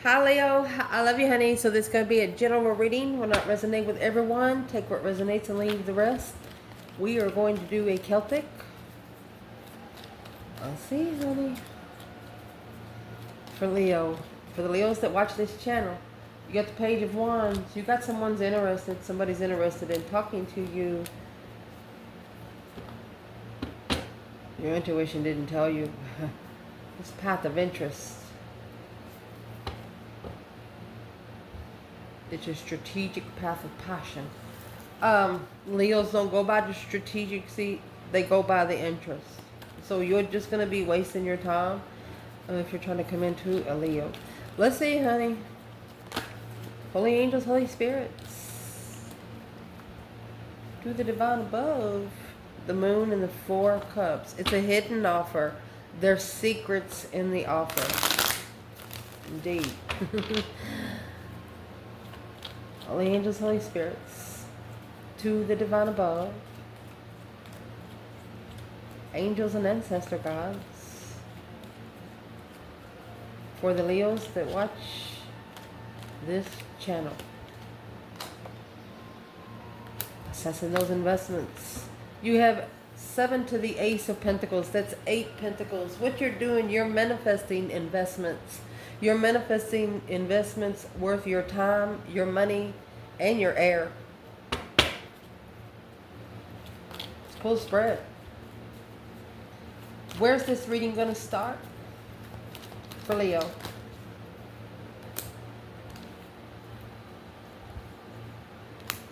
Hi Leo, I love you honey. So this is going to be a general reading. Will not resonate with everyone. Take what resonates and leave the rest. We are going to do a Celtic. Let's see honey. For Leo. For the Leos that watch this channel. You got the Page of Wands. You got someone's interested. Somebody's interested in talking to you. Your intuition didn't tell you. This path of interest. It's a strategic path of passion. Leos don't go by the strategic, they go by the interest. So you're just going to be wasting your time if you're trying to come into a Leo. Let's see, honey. Holy angels, Holy spirits. To the divine above. The moon and the Four of Cups. It's a hidden offer. There's secrets in the offer. Indeed. Holy angels, Holy spirits, to the divine above, angels and ancestor gods, for the Leos that watch this channel. Assessing those investments. You have 7 to the Ace of Pentacles. That's 8 Pentacles. What you're doing, you're manifesting investments. You're manifesting investments worth your time, your money, and your air. Let's pull spread. Where's this reading going to start? For Leo.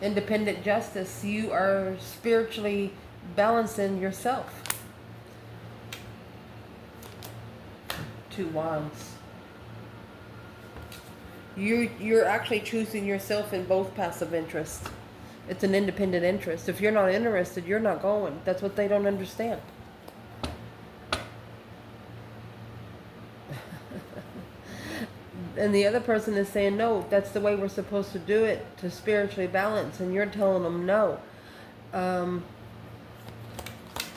Independent justice. You are spiritually balancing yourself. 2 Wands. You're actually choosing yourself in both paths of interest. It's an independent interest. If you're not interested, you're not going. That's what they don't understand. And the other person is saying, no, that's the way we're supposed to do it, to spiritually balance. And you're telling them no.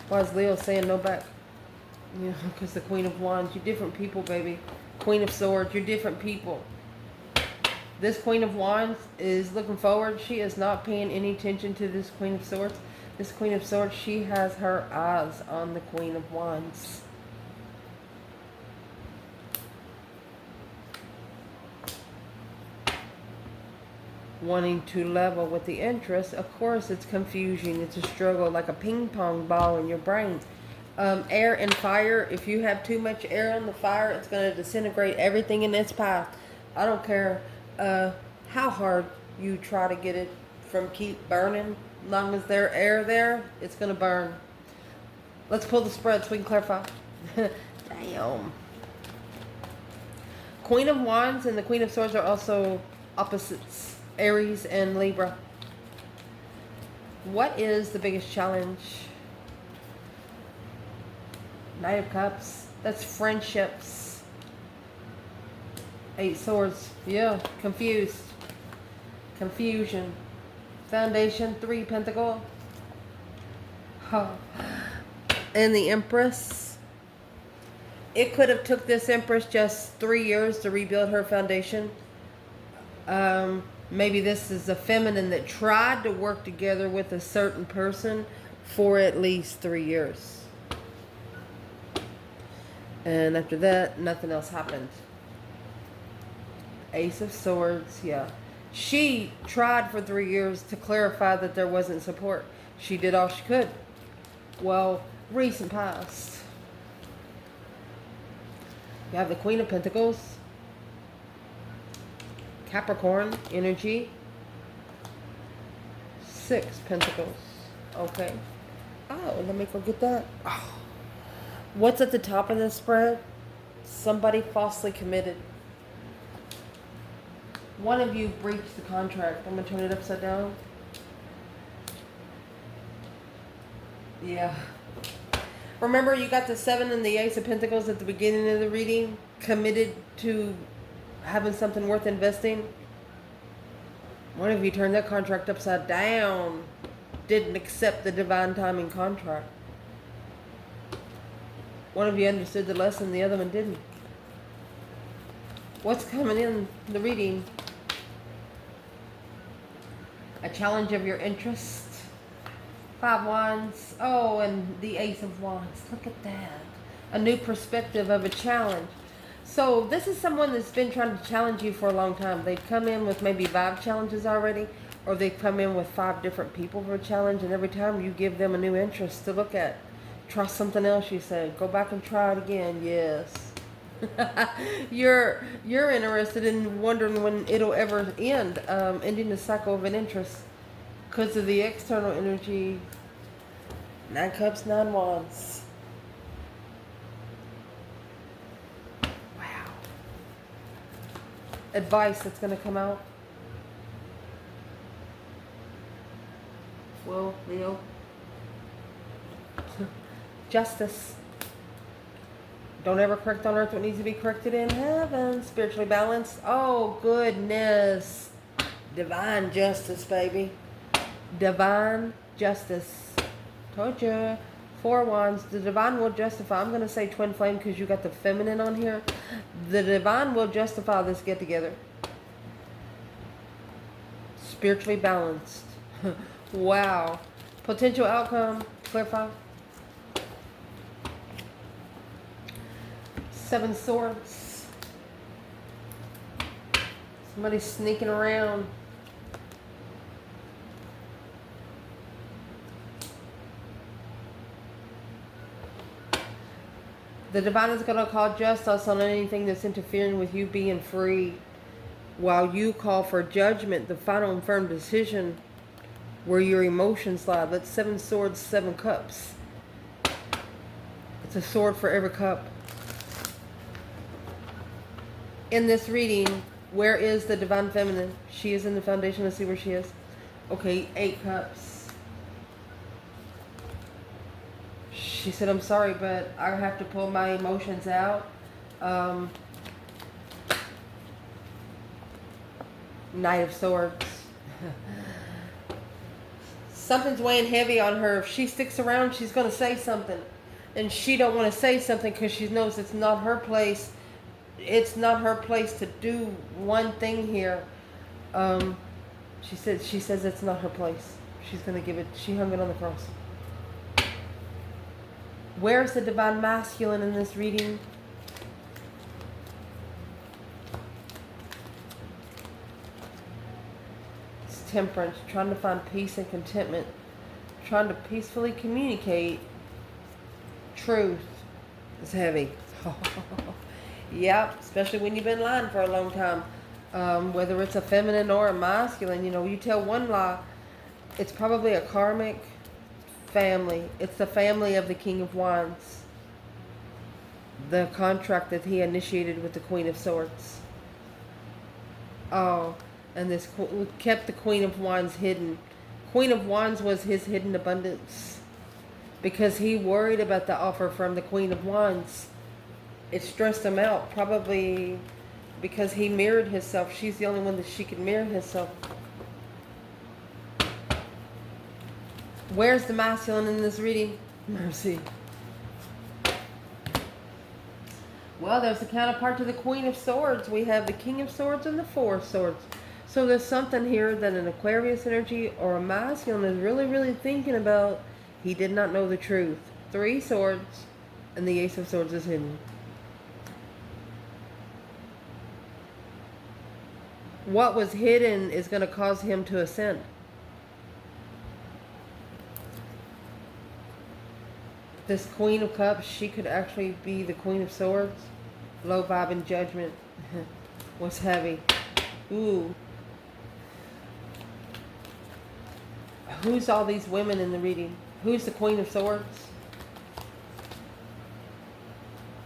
Why is Leo saying no back? You know, because the Queen of Wands, you're different people, baby. Queen of Swords, you're different people. This Queen of Wands is looking forward. She is not paying any attention to this Queen of Swords. This Queen of Swords, she has her eyes on the Queen of Wands. Wanting to level with the interest. Of course, it's confusing. It's a struggle, like a ping pong ball in your brain. Air and fire. If you have too much air on the fire, it's going to disintegrate everything in its path. I don't care how hard you try to get it from keep burning. As long as there's air there, it's going to burn. Let's pull the spread so we can clarify. Damn. Queen of Wands and the Queen of Swords are also opposites. Aries and Libra. What is the biggest challenge? Knight of Cups. That's friendships. 8 Swords. Yeah. Confused. Confusion. Foundation. 3 Pentacle. Huh. And the Empress. It could have took this Empress just 3 years to rebuild her foundation. Maybe this is a feminine that tried to work together with a certain person for at least 3 years. And after that, nothing else happened. Ace of Swords, yeah. She tried for 3 years to clarify that there wasn't support. She did all she could. Well, recent past. You have the Queen of Pentacles. Capricorn energy. 6 Pentacles. Okay. Oh, let me go get that. Oh. What's at the top of this spread? Somebody falsely committed. One of you breached the contract. I'm going to turn it upside down. Yeah. Remember, you got the 7 and the Ace of Pentacles at the beginning of the reading? Committed to having something worth investing. One of you turned that contract upside down. Didn't accept the divine timing contract. One of you understood the lesson, the other one didn't. What's coming in the reading? A challenge of your interest. 5 Wands. Oh, and the Ace of Wands. Look at that. A new perspective of a challenge. So this is someone that's been trying to challenge you for a long time. They've come in with maybe 5 challenges already, or they've come in with 5 different people for a challenge, and every time you give them a new interest to look at. Try something else, you said. Go back and try it again. Yes. You're interested in wondering when it'll ever end, ending the cycle of an interest because of the external energy. 9 Cups, 9 Wands. Wow. Advice that's going to come out. Well, Leo. Justice. Don't ever correct on earth what needs to be corrected in heaven. Spiritually balanced. Oh, goodness. Divine justice, baby. Divine justice. Told you. 4 Wands. The divine will justify. I'm going to say twin flame because you got the feminine on here. The divine will justify this get together. Spiritually balanced. Wow. Potential outcome. Clarify. 7 Swords. Somebody's sneaking around. The divine is going to call justice on anything that's interfering with you being free, while you call for judgment, the final and firm decision where your emotions lie. That's 7 Swords, 7 Cups. It's a sword for every cup. In this reading, where is the divine feminine? She is in the foundation. Let's see where she is. Okay, 8 Cups. She said, I'm sorry, but I have to pull my emotions out. Knight of Swords. Something's weighing heavy on her. If she sticks around, she's going to say something. And she don't want to say something because she knows it's not her place. It's not her place to do one thing here. She says it's not her place. She's going to give it. She hung it on the cross. Where's the divine masculine in this reading? It's Temperance, trying to find peace and contentment, trying to peacefully communicate. Truth is heavy. Yep, especially when you've been lying for a long time. Whether it's a feminine or a masculine, you tell one lie, it's probably a karmic family. It's the family of the King of Wands. The contract that he initiated with the Queen of Swords. Oh, and this kept the Queen of Wands hidden. Queen of Wands was his hidden abundance. Because he worried about the offer from the Queen of Wands. It stressed him out, probably because he mirrored himself. She's the only one that she could mirror herself. Where's the masculine in this reading? Mercy. Well, there's the counterpart to the Queen of Swords. We have the King of Swords and the Four of Swords. So there's something here that an Aquarius energy or a masculine is really, really thinking about. He did not know the truth. 3 Swords and the Ace of Swords is hidden. What was hidden is going to cause him to ascend. This Queen of Cups, she could actually be the Queen of Swords. Low vibe and judgment. What's heavy? Ooh. Who's all these women in the reading? Who's the Queen of Swords?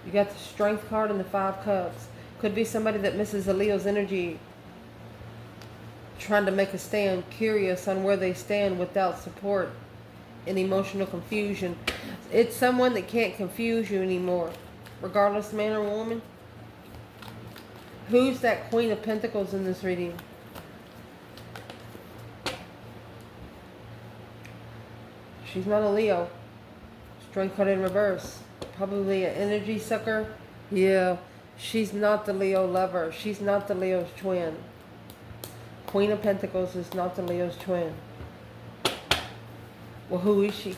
You got the Strength card and the 5 Cups. Could be somebody that misses a Leo's energy. Trying to make a stand. Curious on where they stand without support. And emotional confusion. It's someone that can't confuse you anymore. Regardless, man or woman. Who's that Queen of Pentacles in this reading? She's not a Leo. Strength card in reverse. Probably an energy sucker. Yeah. She's not the Leo lover. She's not the Leo's twin. Queen of Pentacles is not the Leo's twin. Well, who is she?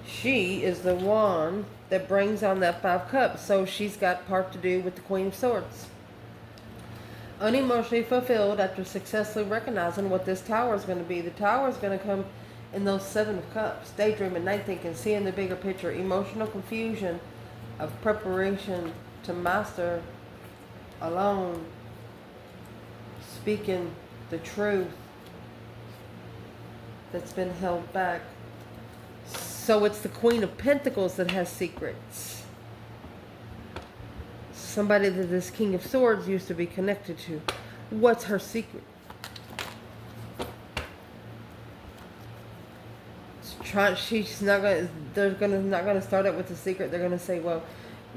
She is the one that brings on that 5 cups. So she's got part to do with the Queen of Swords. Unemotionally fulfilled after successfully recognizing what this tower is going to be. The tower is going to come in those 7 of cups. Daydreaming, night thinking, seeing the bigger picture. Emotional confusion of preparation to master alone. Speaking the truth that's been held back. So it's the Queen of Pentacles that has secrets. Somebody that this King of Swords used to be connected to. What's her secret? She's not gonna. Not gonna start out with the secret. They're gonna say, "Well,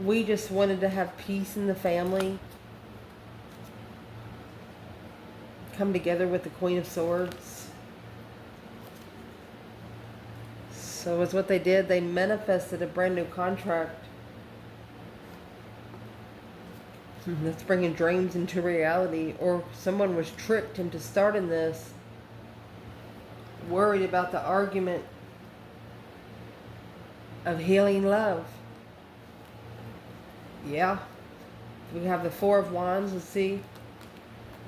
we just wanted to have peace in the family. Come together with the Queen of Swords." So it's what they did. They manifested a brand new contract. That's bringing dreams into reality. Or someone was tricked into starting this. Worried about the argument of healing love. Yeah. We have the 4 of Wands. Let's see.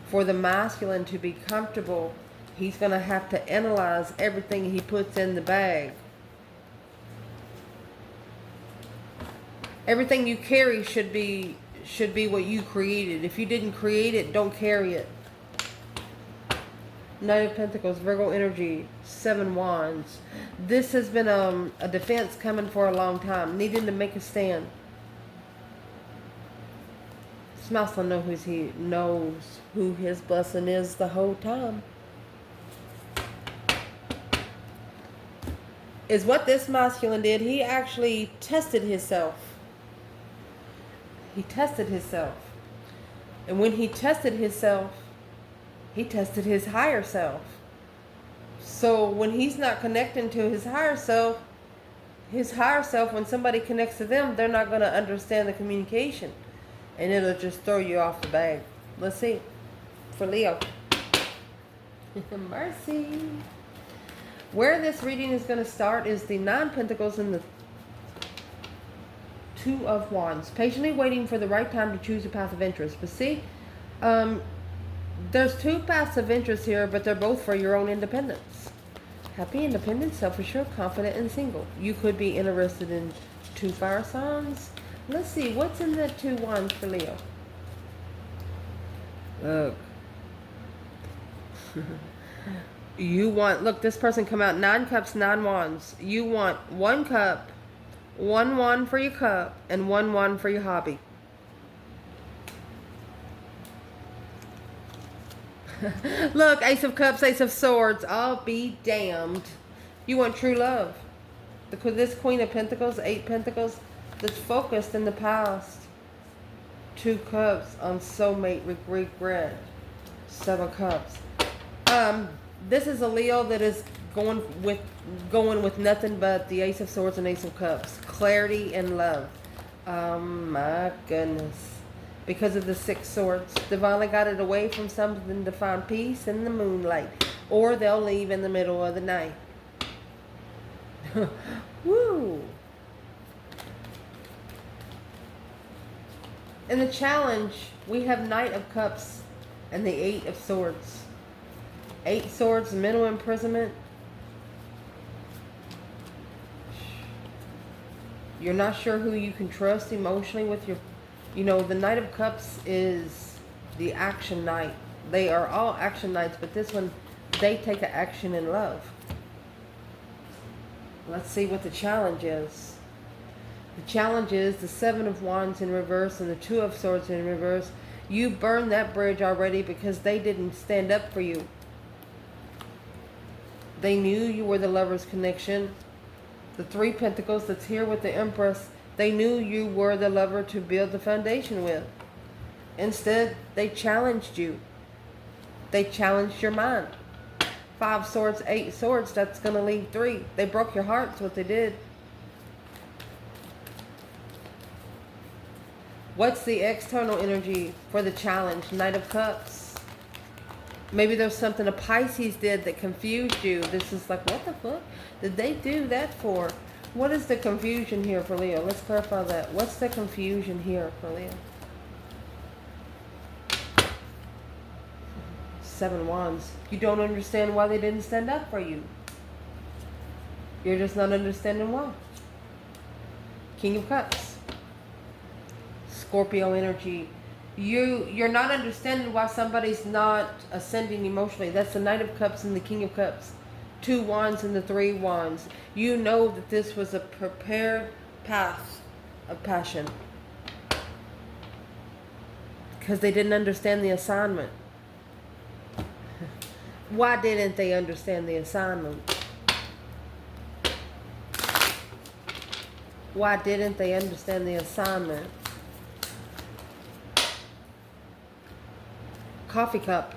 For the masculine to be comfortable, he's going to have to analyze everything he puts in the bag. Everything you carry should be what you created. If you didn't create it, don't carry it. Knight of Pentacles, Virgo energy, 7 Wands. This has been a defense coming for a long time, needing to make a stand. This masculine knows who his blessing is the whole time. Is what this masculine did. He actually tested himself. He tested himself. And when he tested himself, he tested his higher self. So when he's not connecting to his higher self, when somebody connects to them, they're not going to understand the communication. And it'll just throw you off the bag. Let's see. For Leo. Mercy. Where this reading is going to start is the 9 Pentacles and the 2 of Wands. Patiently waiting for the right time to choose a path of interest. But see, there's 2 paths of interest here, but they're both for your own independence. Happy, independent, self-assured, confident, and single. You could be interested in 2 fire signs. Let's see, what's in the 2 Wands for Leo? Look. You want, look, this person come out 9 cups, 9 wands. You want 1 cup, 1 wand for your cup, and 1 wand for your hobby. Look, Ace of Cups, Ace of Swords. I'll be damned. You want true love. This Queen of Pentacles, 8 Pentacles, that's focused in the past. 2 cups on soulmate regret. 7 cups. This is a Leo that is going with nothing but the Ace of Swords and Ace of Cups. Clarity and love. Oh my goodness. Because of the 6 swords. Divinely guided away from something to find peace in the moonlight. Or they'll leave in the middle of the night. Woo! In the challenge, we have Knight of Cups and the 8 of Swords. 8 swords, mental imprisonment. You're not sure who you can trust emotionally with your... You know, the Knight of Cups is the action knight. They are all action knights, but this one, they take an action in love. Let's see what the challenge is. The challenge is the 7 of Wands in reverse and the 2 of Swords in reverse. You burned that bridge already because they didn't stand up for you. They knew you were the lover's connection. The 3 Pentacles that's here with the Empress, they knew you were the lover to build the foundation with. Instead, they challenged you. They challenged your mind. 5 swords, 8 swords, that's going to leave 3. They broke your heart, that's what they did. What's the external energy for the challenge? Knight of Cups. Maybe there's something a Pisces did that confused you. This is like, what the fuck did they do that for? What is the confusion here for Leo? Let's clarify that. What's the confusion here for Leo? 7 Wands. You don't understand why they didn't stand up for you. You're just not understanding why. King of Cups. Scorpio energy. You're not understanding why somebody's not ascending emotionally. That's the Knight of Cups and the King of Cups. 2 Wands and the 3 Wands. You know that this was a prepared path of passion. Because they didn't understand the assignment. Why didn't they understand the assignment? Why didn't they understand the assignment? Coffee cup.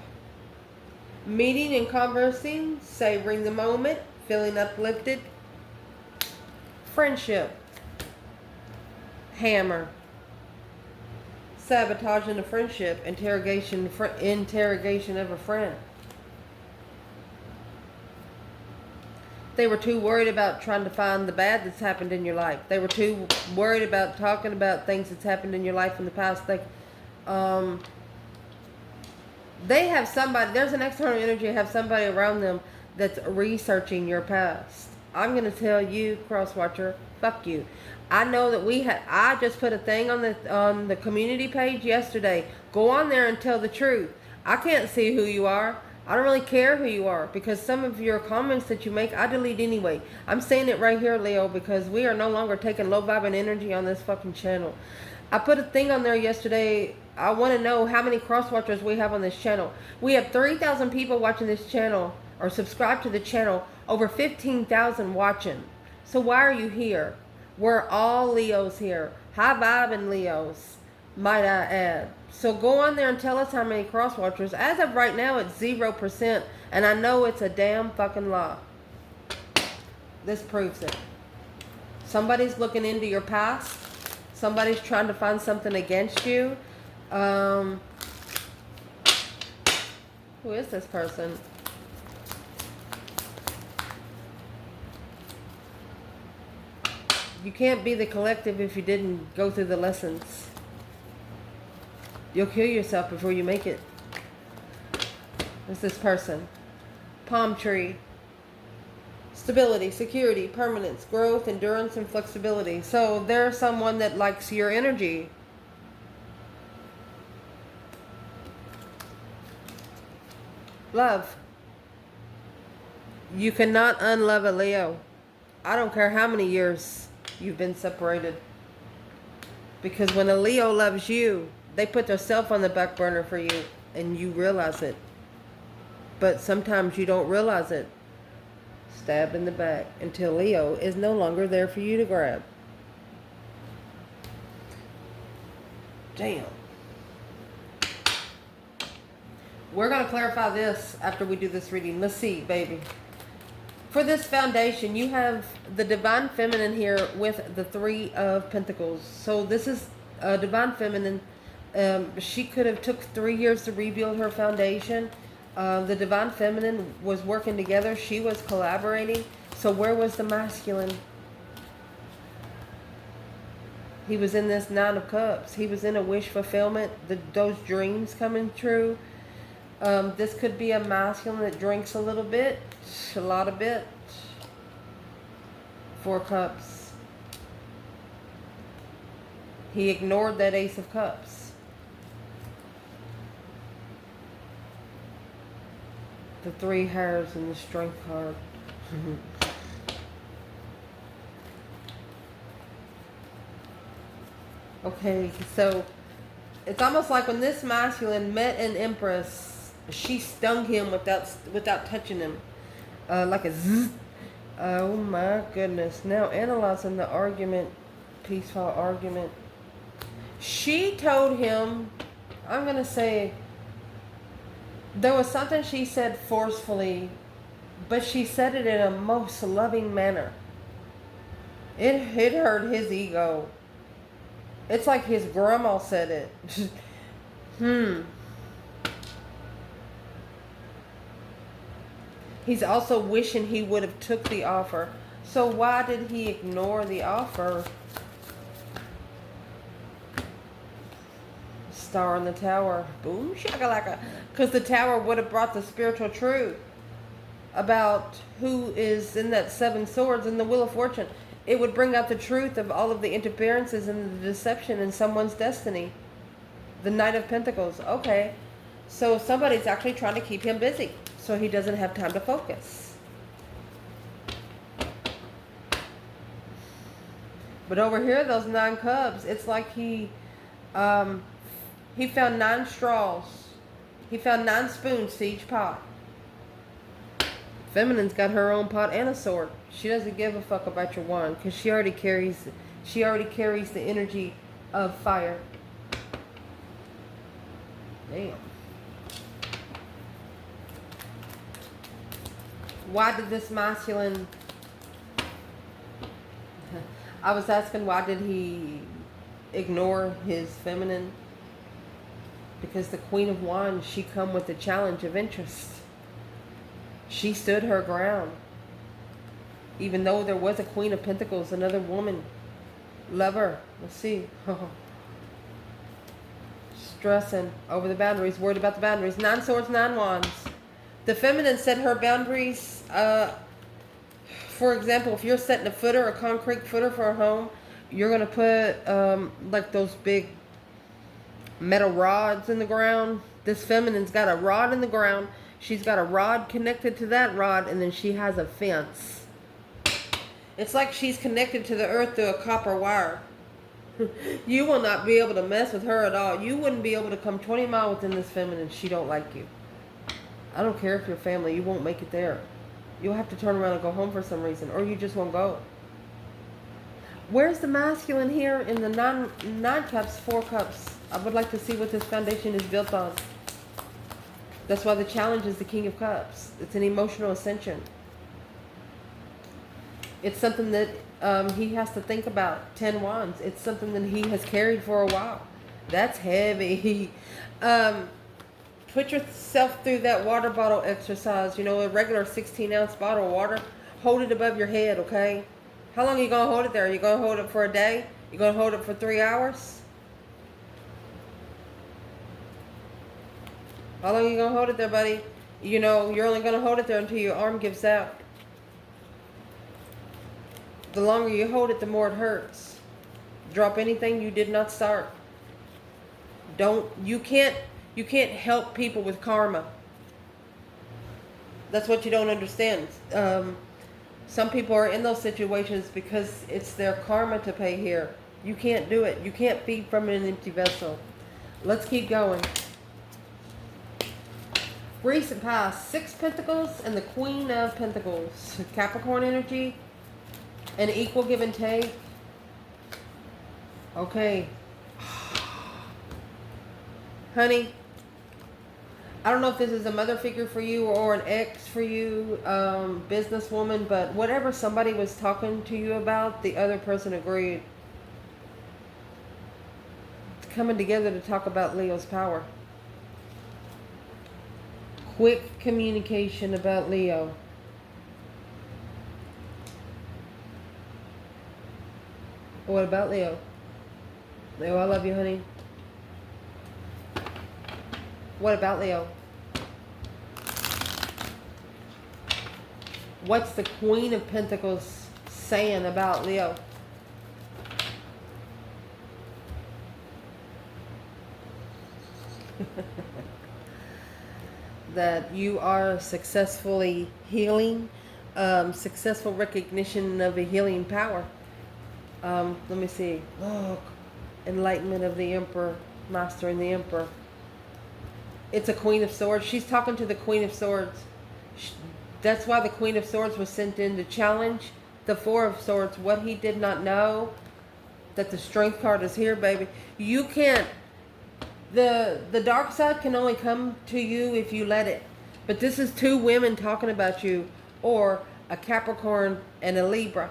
Meeting and conversing, savoring the moment, feeling uplifted. Friendship. Hammer. Sabotaging a friendship, interrogation of a friend. They were too worried about trying to find the bad that's happened in your life. They were too worried about talking about things that's happened in your life in the past. They have somebody, there's an external energy, have somebody around them that's researching your past. I'm going to tell you, Crosswatcher, fuck you. I know that I just put a thing on the community page yesterday. Go on there and tell the truth. I can't see who you are. I don't really care who you are, because some of your comments that you make, I delete anyway. I'm saying it right here, Leo, because we are no longer taking low vibing energy on this fucking channel. I put a thing on there yesterday. I want to know how many cross watchers we have on this channel. We have 3,000 people watching this channel or subscribe to the channel. Over 15,000 watching. So why are you here? We're all Leos here. High vibing Leos, might I add. So go on there and tell us how many cross watchers. As of right now, it's 0%. And I know it's a damn fucking lie. This proves it. Somebody's looking into your past. Somebody's trying to find something against you. Who is this person? You can't be the collective if you didn't go through the lessons. You'll kill yourself before you make it. Who's this person? Palm tree. Stability, security, permanence, growth, endurance, and flexibility. So there's someone that likes your energy. Love. You cannot unlove a Leo. I don't care how many years you've been separated. Because when a Leo loves you, they put their self on the back burner for you, and you realize it. But sometimes you don't realize it. Stabbed in the back until Leo is no longer there for you to grab. Damn. We're going to clarify this after we do this reading. Let's see, baby. For this foundation, you have the Divine Feminine here with the 3 of Pentacles. So this is a Divine Feminine. She could have took 3 years to rebuild her foundation. The Divine Feminine was working together. She was collaborating. So where was the masculine? He was in this 9 of Cups. He was in a wish fulfillment. Those dreams coming true. This could be a masculine that drinks a little bit. A lot of bit. 4 Cups. He ignored that Ace of Cups. The 3 hairs and the Strength card. Okay, so it's almost like when this masculine met an Empress, she stung him without touching him, like a zzz. Oh my goodness! Now analyzing the argument, peaceful argument. She told him, I'm gonna say, there was something she said forcefully, but she said it in a most loving manner. It hurt his ego. It's like his grandma said it. He's also wishing he would have took the offer. So why did he ignore the offer? Star in the tower. Boom shakalaka. Because the tower would have brought the spiritual truth about who is in that 7 swords in the Wheel of Fortune. It would bring out the truth of all of the interferences and the deception in someone's destiny. The Knight of Pentacles. Okay. So somebody's actually trying to keep him busy so he doesn't have time to focus. But over here, those 9 cups, it's like he found 9 straws. He found 9 spoons to each pot. Feminine's got her own pot and a sword. She doesn't give a fuck about your wand because she already carries the energy of fire. Damn. Why did this masculine... I was asking why did he ignore his feminine? Because the Queen of Wands, she come with the challenge of interest. She stood her ground. Even though there was a Queen of Pentacles, another woman, lover, let's see. Stressing over the boundaries, worried about the boundaries. 9 swords, 9 wands. The feminine set her boundaries. For example, if you're setting a concrete footer for a home, you're going to put like those big metal rods in the ground. This feminine's got a rod in the ground. She's got a rod connected to that rod, and then she has a fence. It's like she's connected to the earth through a copper wire. You will not be able to mess with her at all. You wouldn't be able to come 20 miles within this feminine. She don't like you. I don't care if you're family. You won't make it there. You'll have to turn around and go home for some reason, or you just won't go. Where's the masculine here in the 9 cups, 4 cups? I would like to see what this foundation is built on. That's why the challenge is the King of Cups. It's an emotional ascension. It's something that he has to think about. 10 wands. It's something that he has carried for a while. That's heavy. Put yourself through that water bottle exercise. You know, a regular 16-ounce bottle of water. Hold it above your head, okay? How long are you going to hold it there? Are you going to hold it for a day? You're going to hold it for 3 hours? How long are you going to hold it there, buddy? You know, you're only going to hold it there until your arm gives out. The longer you hold it, the more it hurts. Drop anything you did not start. You can't help people with karma. That's what you don't understand. Some people are in those situations because it's their karma to pay here. You can't do it. You can't feed from an empty vessel. Let's keep going. Recent past, 6 Pentacles and the Queen of Pentacles. Capricorn energy. An equal give and take. Okay. Honey, I don't know if this is a mother figure for you or an ex for you, businesswoman, but whatever somebody was talking to you about, the other person agreed. It's coming together to talk about Leo's power. Quick communication about Leo. What about Leo? Leo, I love you, honey. What about Leo? What's the Queen of Pentacles saying about Leo? That you are successfully healing, successful recognition of a healing power. Let me see. Look, enlightenment of the Emperor, mastering the Emperor. It's a Queen of Swords. She's talking to the Queen of Swords. That's why the Queen of Swords was sent in to challenge the Four of Swords. What he did not know, that the Strength card is here, baby. You can't. The dark side can only come to you if you let it. But this is 2 women talking about you, or a Capricorn and a Libra.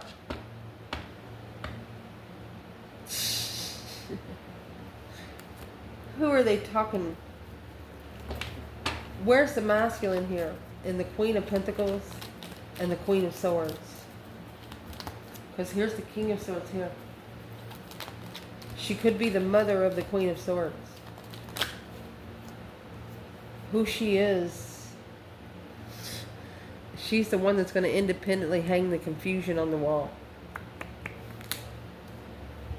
Who are they talking? Where's the masculine here? In the Queen of Pentacles and the Queen of Swords. Because here's the King of Swords here. She could be the mother of the Queen of Swords. Who she is, she's the one that's going to independently hang the confusion on the wall.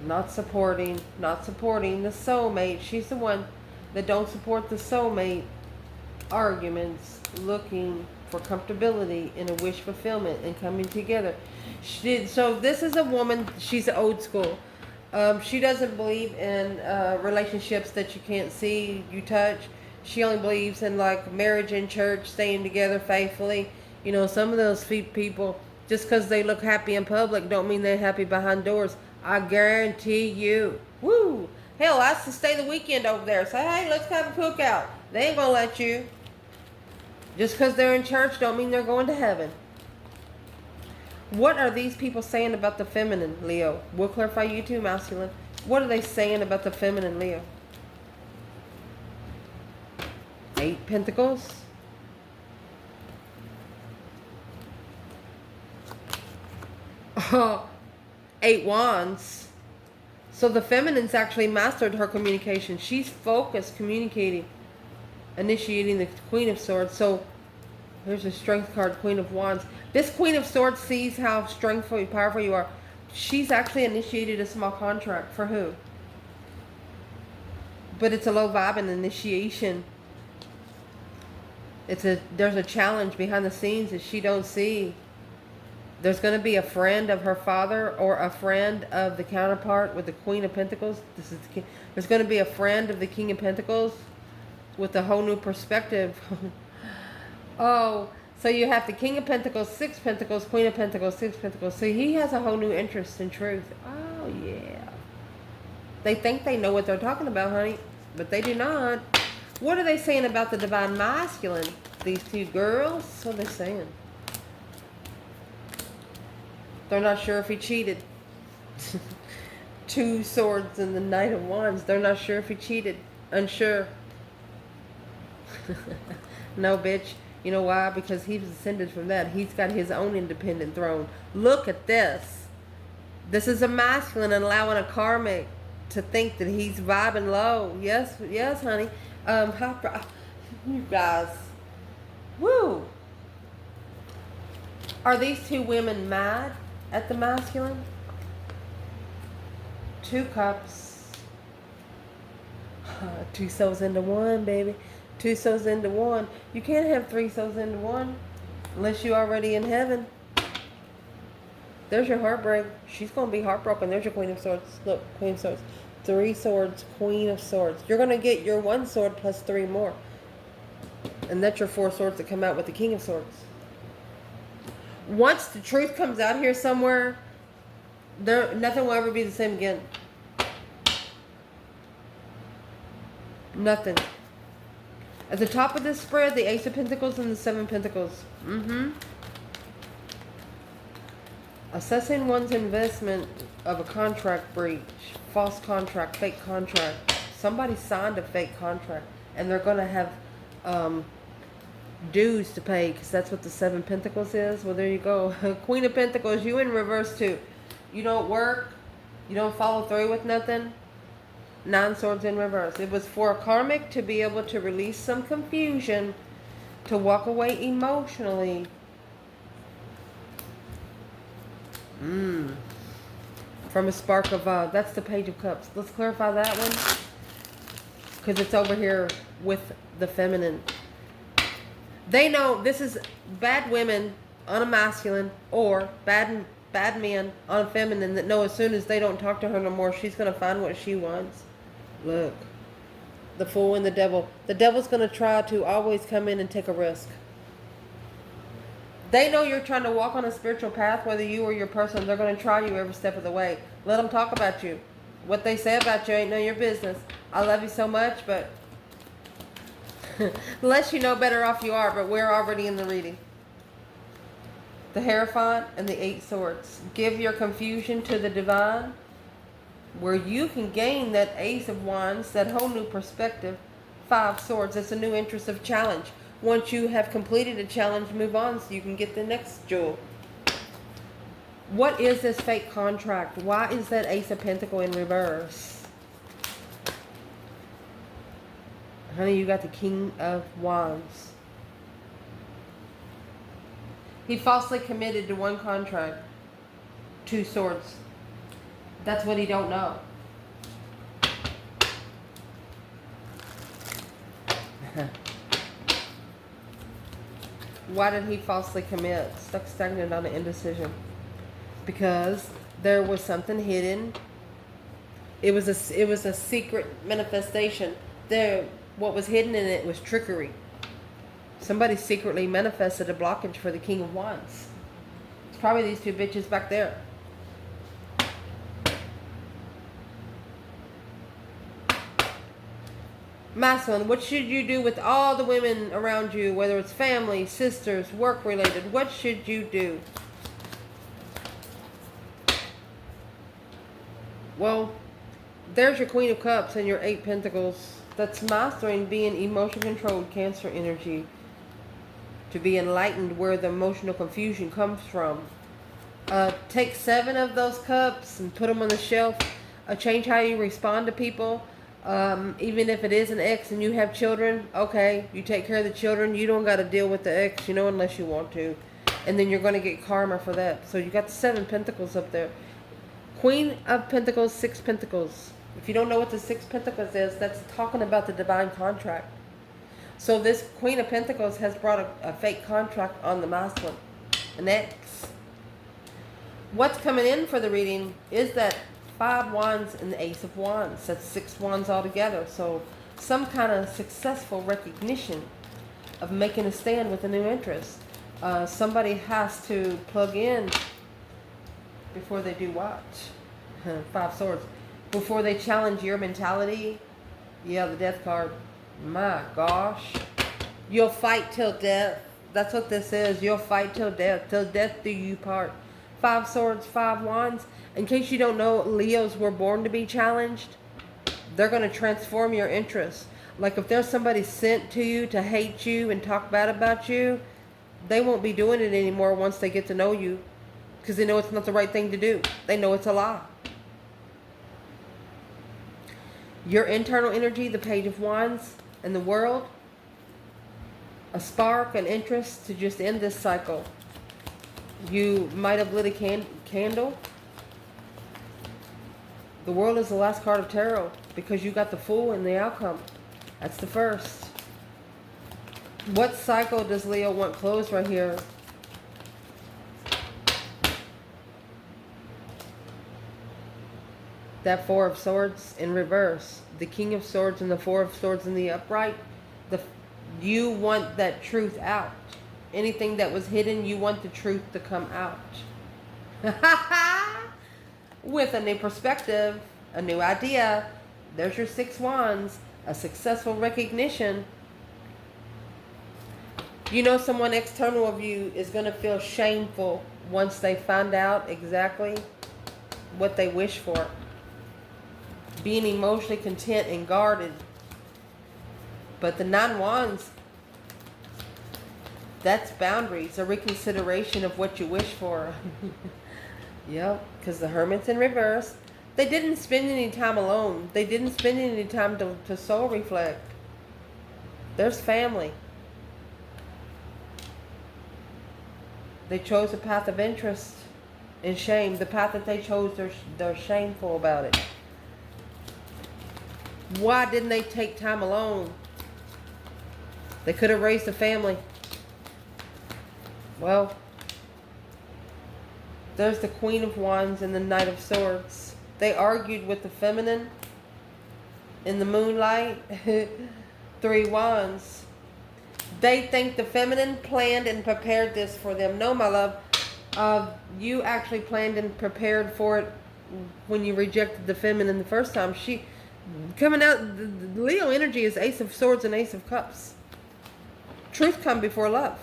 Not supporting the soulmate. She's the one that don't support the soulmate arguments, looking for comfortability in a wish fulfillment and coming together. So this is a woman, she's old school. She doesn't believe in relationships that you can't see, you touch. She only believes in like marriage and church, staying together faithfully. You know, some of those people, just because they look happy in public, don't mean they're happy behind doors. I guarantee you. Woo! Hell, I used to stay the weekend over there. Say, hey, let's have a cookout. They ain't gonna let you. Just because they're in church don't mean they're going to heaven. What are these people saying about the feminine, Leo? We'll clarify you too, masculine. What are they saying about the feminine, Leo? 8 Pentacles. Oh, 8 Wands. So the feminine's actually mastered her communication. She's focused, communicating, initiating the Queen of Swords. So here's a Strength card, Queen of Wands. This Queen of Swords sees how strengthful, powerful you are. She's actually initiated a small contract. For who? But it's a low vibe and initiation. There's a challenge behind the scenes that she don't see. There's going to be a friend of her father or a friend of the counterpart with the Queen of Pentacles. There's going to be a friend of the King of Pentacles with a whole new perspective. Oh, so you have the King of Pentacles, 6 Pentacles, Queen of Pentacles, 6 Pentacles. So he has a whole new interest in truth. Oh, yeah. They think they know what they're talking about, honey, but they do not. What are they saying about the divine masculine? These two girls? What are they saying? They're not sure if he cheated. 2 Swords and the Knight of Wands. They're not sure if he cheated. Unsure. No, bitch. You know why? Because he's ascended from that. He's got his own independent throne. Look at this. This is a masculine allowing a karmic to think that he's vibing low. Yes, yes, honey. You guys. Woo. Are these 2 women mad at the masculine? 2 Cups. 2 souls into one, baby. 2 souls into one. You can't have 3 souls into one unless you're already in heaven. There's your heartbreak. She's going to be heartbroken. There's your Queen of Swords. Look, Queen of Swords. 3 Swords, Queen of Swords. You're going to get your 1 sword plus 3 more. And that's your 4 swords that come out with the King of Swords. Once the truth comes out here somewhere, nothing will ever be the same again. Nothing. At the top of this spread, the Ace of Pentacles and the 7 Pentacles. Assessing one's investment of a contract breach, false contract, fake contract. Somebody signed a fake contract, and they're going to have dues to pay, because that's what the 7 Pentacles is. Well, there you go. Queen of Pentacles, you in reverse too. You don't work. You don't follow through with nothing. 9 Swords in reverse. It was for a karmic to be able to release some confusion, to walk away emotionally. From a spark of, that's the Page of Cups. Let's clarify that one, because it's over here with the feminine. They know this is bad women on a masculine, or bad men on a feminine, that know as soon as they don't talk to her no more, she's going to find what she wants. Look, the Fool and the Devil. The devil's going to try to always come in and take a risk. They know you're trying to walk on a spiritual path, whether you or your person. They're going to try you every step of the way. Let them talk about you. What they say about you ain't none of your business. I love you so much, but less you know, better off you are. But we're already in the reading. The Hierophant and the 8 Swords. Give your confusion to the divine. where you can gain that Ace of Wands, that whole new perspective. 5 Swords, it's a new interest of challenge. Once you have completed a challenge, move on so you can get the next jewel. What is this fake contract? Why is that Ace of Pentacles in reverse? Honey, you got the King of Wands. He falsely committed to one contract. 2 Swords. That's what he don't know. Why did he falsely commit? Stuck stagnant on an indecision. Because there was something hidden. It was a secret manifestation. What was hidden in it was trickery. Somebody secretly manifested a blockage for the King of Wands. It's probably these 2 bitches back there. Masculine, what should you do with all the women around you, whether it's family, sisters, work related? What should you do? Well, there's your Queen of Cups and your 8 Pentacles. That's mastering being emotion controlled, Cancer energy. To be enlightened where the emotional confusion comes from. Take 7 of those cups and put them on the shelf. Change how you respond to people. Even if it is an ex and you have children, okay, you take care of the children. You don't got to deal with the ex, unless you want to. And then you're going to get karma for that. So you got the 7 Pentacles up there. Queen of Pentacles, 6 Pentacles. If you don't know what the 6 Pentacles is, that's talking about the divine contract. So this Queen of Pentacles has brought a fake contract on the masculine. An ex. What's coming in for the reading is that 5 Wands and the Ace of Wands. That's 6 Wands altogether. So some kind of successful recognition of making a stand with a new interest. Somebody has to plug in before they do what? 5 Swords. Before they challenge your mentality. Yeah, the Death card. My gosh. You'll fight till death. That's what this is. You'll fight till death. Till death do you part. 5 Swords, 5 Wands. In case you don't know, Leos were born to be challenged. They're going to transform your interests. Like if there's somebody sent to you to hate you and talk bad about you, they won't be doing it anymore once they get to know you. Because they know it's not the right thing to do. They know it's a lie. Your internal energy, the Page of Wands, and the world. A spark, an interest to just end this cycle. You might have lit a candle. The world is the last card of tarot because you got the Fool and the outcome. That's the first. What cycle does Leo want closed right here? That 4 of Swords in reverse. The King of Swords and the 4 of Swords in the upright. You want that truth out. Anything that was hidden, you want the truth to come out. With a new perspective, a new idea. There's your 6 Wands. A successful recognition. Someone external of you is going to feel shameful once they find out exactly what they wish for. Being emotionally content and guarded. But the 9 Wands, that's boundaries, a reconsideration of what you wish for. Yep, because the Hermit's in reverse. They didn't spend any time alone. They didn't spend any time to soul reflect. There's family. They chose a path of interest and shame. The path that they chose, they're shameful about it. Why didn't they take time alone? They could have raised a family. Well, there's the Queen of Wands and the Knight of Swords. They argued with the feminine in the moonlight. 3 Wands. They think the feminine planned and prepared this for them. No, my love. You actually planned and prepared for it when you rejected the feminine the first time. Coming out, the Leo energy is Ace of Swords and Ace of Cups. Truth come before love.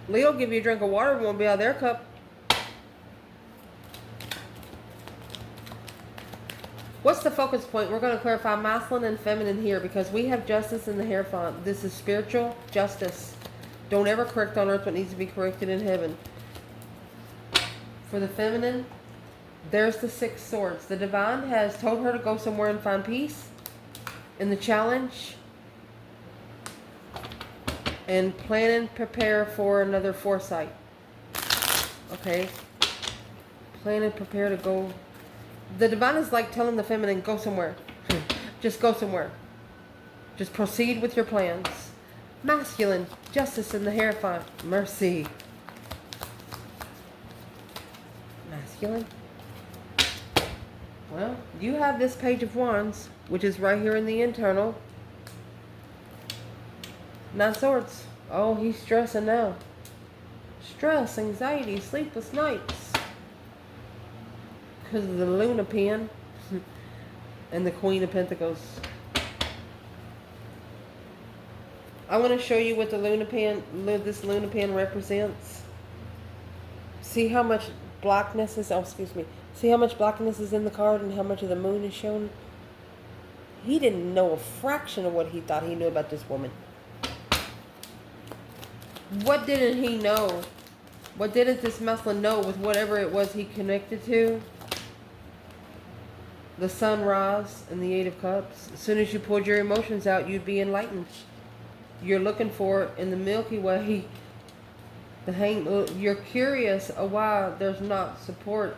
Leo give you a drink of water, it won't be out of their cup. What's the focus point? We're going to clarify masculine and feminine here because we have justice in the Hierophant. This is spiritual justice. Don't ever correct on earth what needs to be corrected in heaven. For the feminine, there's the 6 swords. The divine has told her to go somewhere and find peace in the challenge and plan and prepare for another foresight. Okay? Plan and prepare to go. The divine is like telling the feminine, go somewhere. Just go somewhere. Just proceed with your plans. Masculine, justice in the Hierophant, mercy. Masculine. Well, you have this Page of Wands, which is right here in the internal. 9 swords. Oh, he's stressing now. Stress, anxiety, sleepless nights. Because of the Luna pen and the Queen of Pentacles. I want to show you what the Luna pen, this Luna pen represents. See how much blackness is, oh excuse me. See how much blackness is in the card and how much of the moon is shown? He didn't know a fraction of what he thought he knew about this woman. What didn't he know? What didn't this masculine know with whatever it was he connected to? The sunrise and the 8 of Cups. As soon as you pulled your emotions out, you'd be enlightened. You're looking for it in the Milky Way. You're curious of why there's not supporting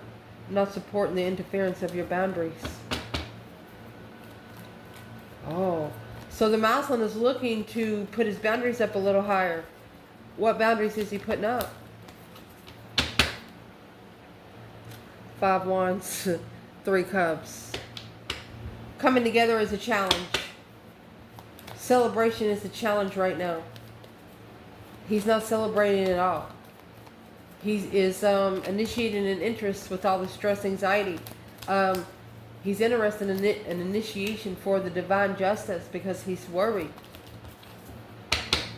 the interference of your boundaries. Oh, so the masculine is looking to put his boundaries up a little higher. What boundaries is he putting up? 5 Wands, 3 Cups. Coming together is a challenge. Celebration is the challenge right now. He's not celebrating at all. He is initiating an interest with all the stress, anxiety. He's interested in an initiation for the divine justice because he's worried.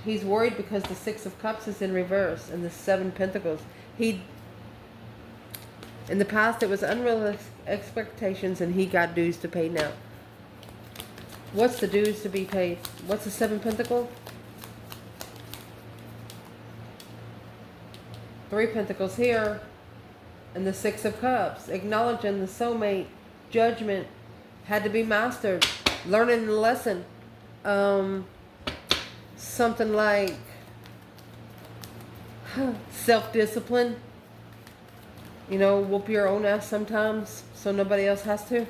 He's worried because the 6 of Cups is in reverse and the 7 Pentacles. In the past, it was unrealistic expectations and he got dues to pay now. What's the dues to be paid? What's the 7 Pentacles? 3 Pentacles here and the 6 of Cups. Acknowledging the soulmate judgment had to be mastered. Learning the lesson. Something like self-discipline. You know, whoop your own ass sometimes so nobody else has to.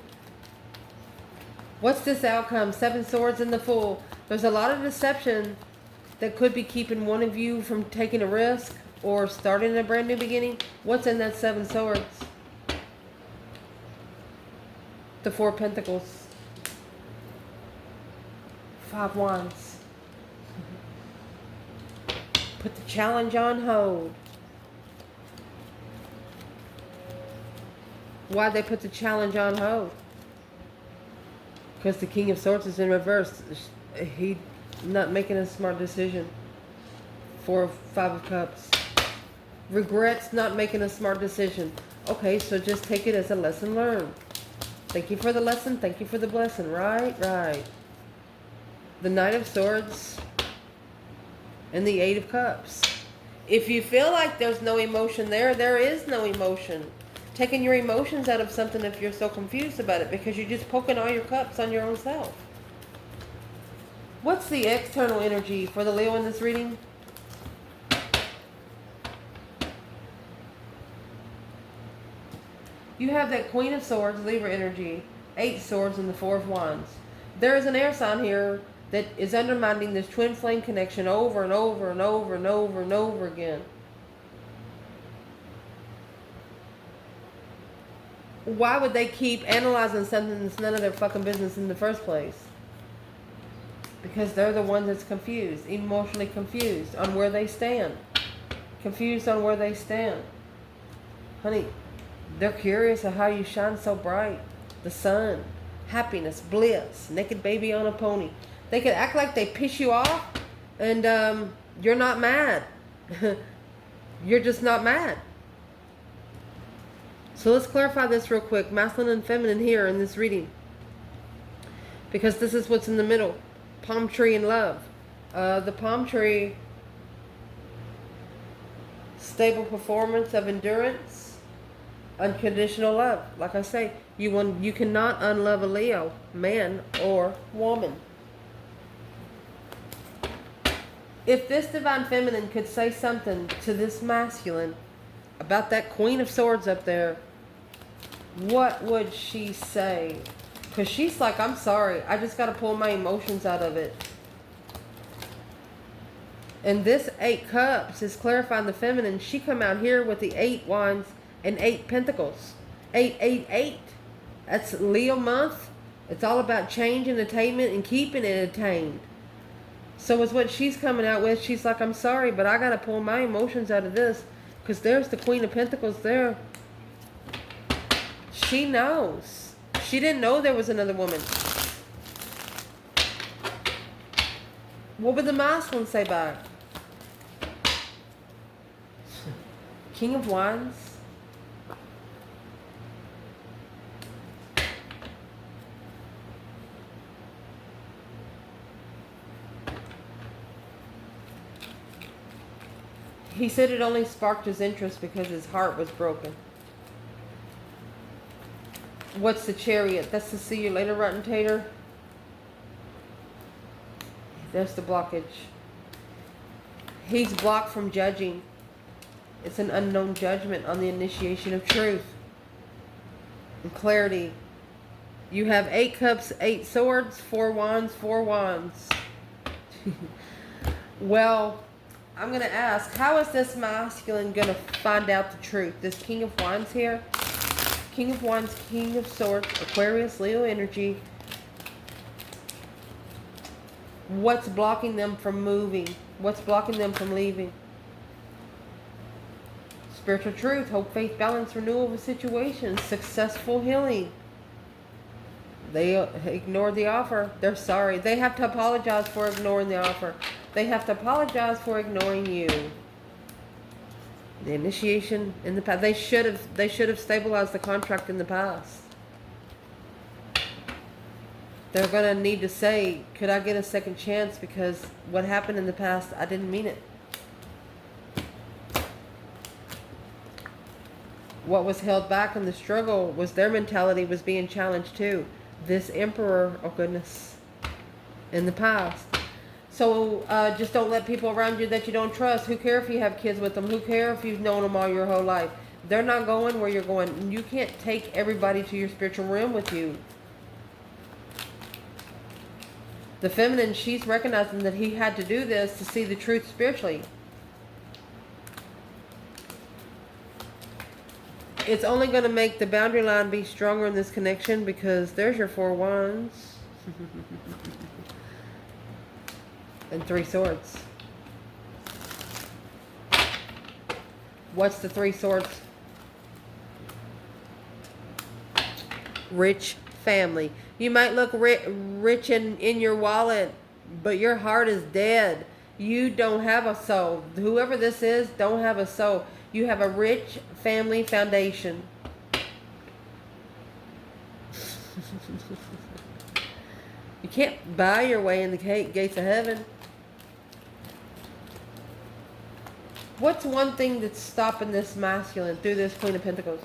What's this outcome? 7 Swords and the Fool. There's a lot of deception that could be keeping one of you from taking a risk or starting a brand new beginning. What's in that 7 Swords? The 4 Pentacles. 5 Wands. Put the challenge on hold. Why'd they put the challenge on hold? Because the King of Swords is in reverse. He's not making a smart decision. 4 5 of Cups. Regrets not making a smart decision. Okay, so just take it as a lesson learned. Thank you for the lesson. Thank you for the blessing. Right, right. The Knight of Swords and the 8 of Cups. If you feel like there's no emotion there, there is no emotion. Taking your emotions out of something if you're so confused about it because you're just poking all your cups on your own self. What's the external energy for the Leo in this reading? You have that Queen of Swords, Libra energy, 8 Swords, and the 4 of Wands. There is an air sign here that is undermining this twin flame connection over and over and over and over and over again. Why would they keep analyzing something that's none of their fucking business in the first place? Because they're the one that's confused, emotionally confused on where they stand. Confused on where they stand. Honey, they're curious of how you shine so bright. The sun, happiness, bliss, naked baby on a pony. They could act like they piss you off and you're not mad. You're just not mad. So let's clarify this real quick. Masculine and feminine here in this reading. because this is what's in the middle. Palm tree and love. The palm tree, stable performance of endurance, unconditional love. Like I say, you cannot unlove a Leo, man or woman. If this divine feminine could say something to this masculine about that Queen of Swords up there, what would she say? Because she's like, I'm sorry, I just got to pull my emotions out of it. And this 8 Cups is clarifying the feminine. She come out here with the 8 Wands and 8 Pentacles. 888. That's Leo month. It's all about change and attainment and keeping it attained. So it's what she's coming out with. She's like, I'm sorry, but I got to pull my emotions out of this. Because there's the Queen of Pentacles there. She knows. She didn't know there was another woman. What would the masculine say back? King of Wands. He said it only sparked his interest because his heart was broken. What's the Chariot? That's the see you later, rotten tater. There's the blockage. He's blocked from judging. It's an unknown judgment on the initiation of truth and clarity. You have 8 Cups, 8 Swords, 4 Wands, 4 Wands. Well, I'm going to ask, how is this masculine going to find out the truth? This King of Wands here. King of Wands, King of Swords, Aquarius, Leo energy. What's blocking them from moving? What's blocking them from leaving? Spiritual truth, hope, faith, balance, renewal of a situation, successful healing. They ignored the offer. They're sorry. They have to apologize for ignoring the offer. They have to apologize for ignoring you. The initiation in the past. They should have stabilized the contract in the past. They're going to need to say, could I get a second chance? Because what happened in the past, I didn't mean it. What was held back in the struggle was their mentality was being challenged too. This emperor, oh goodness, in the past. So just don't let people around you that you don't trust. Who cares if you have kids with them? Who cares if you've known them all your whole life? They're not going where you're going. You can't take everybody to your spiritual realm with you. The feminine, she's recognizing that he had to do this to see the truth spiritually. It's only going to make the boundary line be stronger in this connection because there's your 4 Wands. And 3 Swords. What's the 3 Swords? Rich family. You might look rich in your wallet, but your heart is dead. You don't have a soul. Whoever this is don't have a soul. You have a rich family foundation. You can't buy your way in the gates of heaven. What's one thing that's stopping this masculine through this Queen of Pentacles?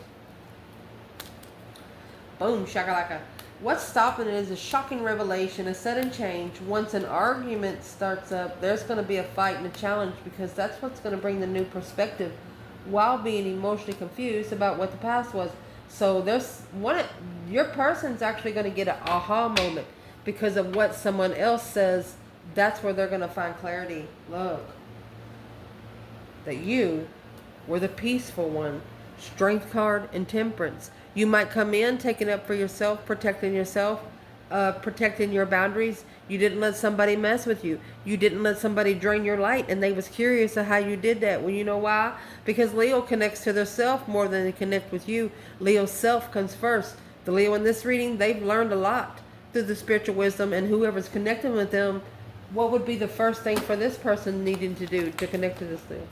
Boom, shakalaka. What's stopping it is a shocking revelation, a sudden change. Once an argument starts up, there's going to be a fight and a challenge because that's what's going to bring the new perspective while being emotionally confused about what the past was. So there's your person's actually going to get an aha moment because of what someone else says. That's where they're going to find clarity. Look, that you were the peaceful one. Strength card and temperance. You might come in taking up for yourself, protecting your boundaries. You didn't let somebody mess with you. You didn't let somebody drain your light, and they was curious of how you did that. Well, you know why? Because Leo connects to their self more than they connect with you. Leo's self comes first. The Leo in this reading, they've learned a lot through the spiritual wisdom, and whoever's connecting with them, what would be the first thing for this person needing to do to connect to this thing?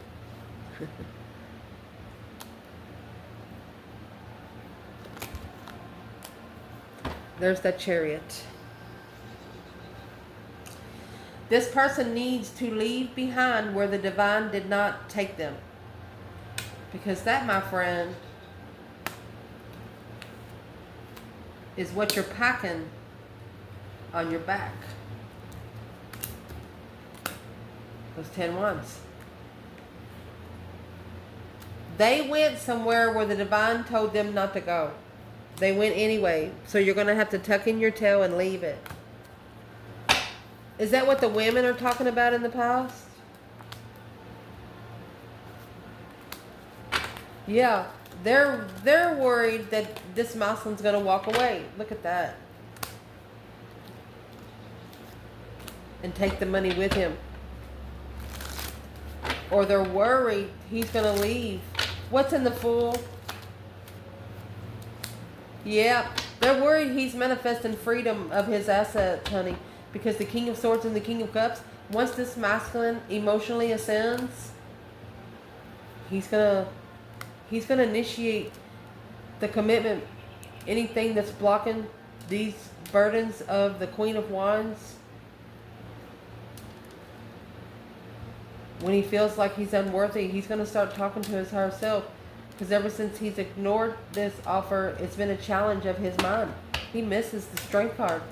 There's that Chariot. This person needs to leave behind where the divine did not take them. Because that, my friend, is what you're packing on your back. Those 10 wands. They went somewhere where the divine told them not to go. They went anyway. So you're going to have to tuck in your tail and leave it. Is that what the women are talking about in the past? Yeah. They're worried that this masculine's going to walk away. Look at that. And take the money with him. Or they're worried he's going to leave. What's in the Fool? Yeah, they're worried he's manifesting freedom of his assets, honey. Because the King of Swords and the King of Cups, once this masculine emotionally ascends, he's gonna initiate the commitment. Anything that's blocking these burdens of the Queen of Wands, when he feels like he's unworthy, he's going to start talking to his higher self. Because ever since he's ignored this offer, it's been a challenge of his mind. He misses the Strength card.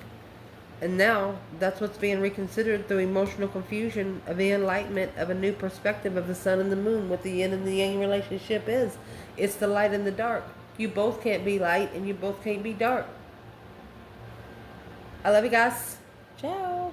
And now, that's what's being reconsidered through emotional confusion of the enlightenment of a new perspective of the sun and the moon. What the yin and the yang relationship is. It's the light and the dark. You both can't be light and you both can't be dark. I love you guys. Ciao.